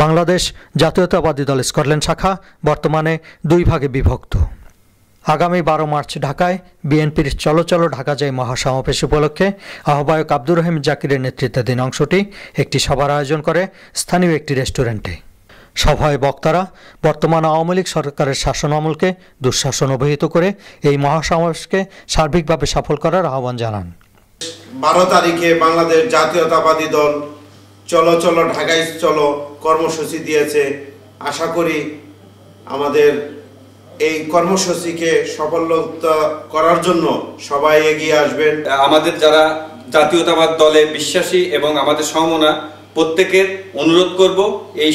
বাংলাদেশ জাতীয়তাবাদী দল স্কটল্যান্ড শাখা বর্তমানে দুই ভাগে বিভক্ত। আগামী 12 মার্চ ঢাকায় বিএনপির চলো চলো ঢাকা যায় মহাসমাবেশ উপলক্ষে আহ্বায়ক আব্দুর রহিম জাকিরের নেতৃত্বাধীন অংশটি একটি সভার আয়োজন করে স্থানীয় একটি রেস্টুরেন্টে। সভায় বক্তারা বর্তমান আওয়ামী লীগ সরকারের শাসন আমলকে দুঃশাসন অভিহিত করে এই মহাসমাবেশকে সার্বিকভাবে সফল করার আহ্বান জানান। 12 তারিখে বাংলাদেশ জাতীয়তাবাদী দল চলো চলো ঢাকায় চলো কর্মসূচি দিয়েছে। আশা করি আমাদের এই কর্মসূচিকে সফলতা করার জন্য সবাই এগিয়ে আসবেন। আমাদের যারা জাতীয়তাবাদ দলে বিশ্বাসী এবং আমাদের সমমনা প্রত্যেকের অনুরোধ করব এই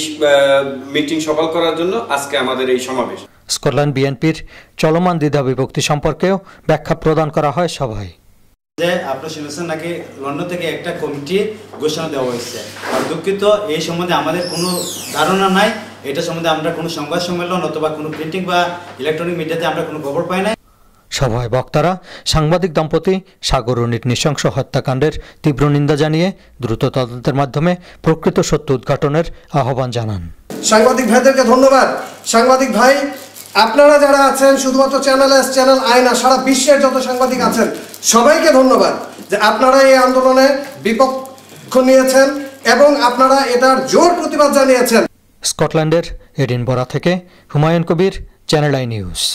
মিটিং সফল করার জন্য আজকে আমাদের এই সমাবেশ। স্কটল্যান্ড বিএনপির চলমান দ্বিধা বিভক্তি সম্পর্কেও ব্যাখ্যা প্রদান করা হয় সভায়। আপনারা শুনেছেন নাকি লন্ডন থেকে একটা কমিটি ঘোষণা দেওয়া হয়েছে, আর দুঃখিত এই সম্বন্ধে আমাদের কোনো ধারণা নাই। এটা সম্বন্ধে আমরা কোনো সংবাদ সম্মেলন অথবা কোনো প্রিন্টিং বা ইলেকট্রনিক মিডিয়াতে আমরা কোনো খবর পাই নাই। সভায় বক্তারা সাংবাদিক দম্পতি সাগর রনির নৃশংস হত্যাকাণ্ডের তীব্র নিন্দা জানিয়ে দ্রুত তদন্তের মাধ্যমে প্রকৃত সত্য উদ্ঘাটনের আহ্বান জানান। সাংবাদিক ভাইদেরকে ধন্যবাদ। সাংবাদিক ভাই আপনারা যারা আছেন, শুধুমাত্র চ্যানেল এস, চ্যানেল আই না, সারা বিশ্বের যত সাংবাদিক আছেন সবাইকে ধন্যবাদ যে আপনারা এই আন্দোলনে বিপক্ষ নিয়েছেন এবং আপনারা এটার জোর প্রতিবাদ জানিয়েছেন। স্কটল্যান্ডের এডিনবরা থেকে Humayun Kabir, channel I news.